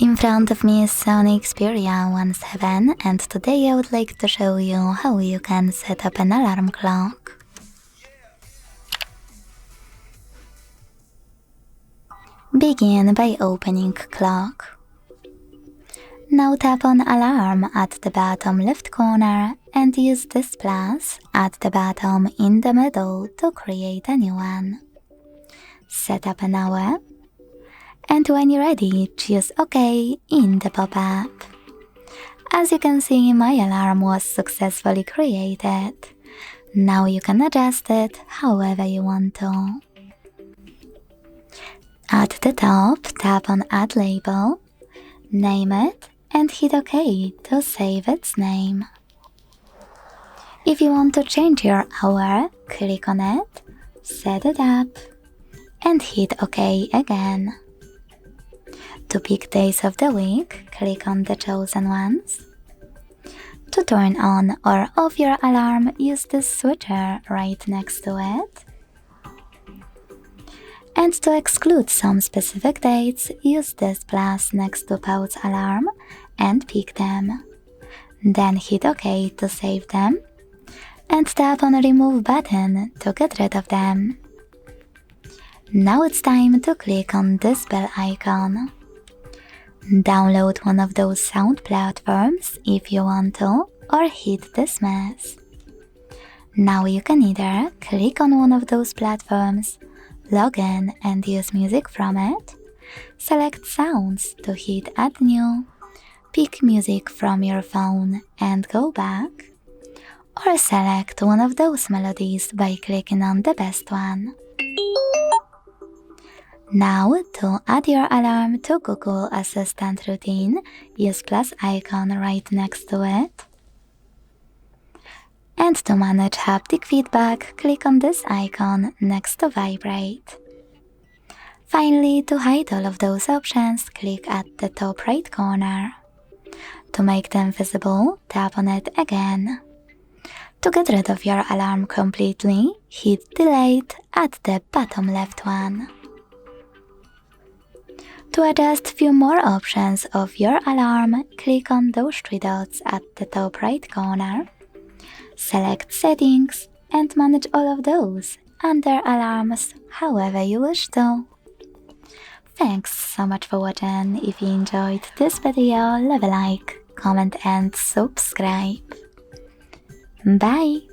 In front of me is SONY Xperia VII, and today I would like to show you how you can set up an alarm clock. Begin by opening clock. Now tap on alarm at the bottom left corner and use this plus at the bottom in the middle to create a new one. Set up an hour. And when you're ready, choose OK in the pop-up. As you can see, my alarm was successfully created. Now you can adjust it however you want to. At the top, tap on Add Label, name it, and hit OK to save its name. If you want to change your hour, click on it, set it up, and hit OK again. To pick days of the week, click on the chosen ones. To turn on or off your alarm, use this switcher right next to it. And to exclude some specific dates, use this plus next to pause alarm and pick them. Then hit OK to save them, and tap on Remove button to get rid of them. Now it's time to click on this bell icon. Download one of those sound platforms if you want to, or hit Dismiss. Now you can either click on one of those platforms, log in and use music from it, select sounds to hit Add New, pick music from your phone and go back, or select one of those melodies by clicking on the best one. Now, to add your alarm to Google Assistant routine, use plus icon right next to it. And to manage haptic feedback, click on this icon next to Vibrate. Finally, to hide all of those options, click at the top right corner. To make them visible, tap on it again. To get rid of your alarm completely, hit Delete at the bottom left one. To adjust few more options of your alarm, click on those three dots at the top right corner. Select Settings and manage all of those under Alarms however you wish to. Thanks so much for watching. If you enjoyed this video, leave a like, comment and subscribe. Bye!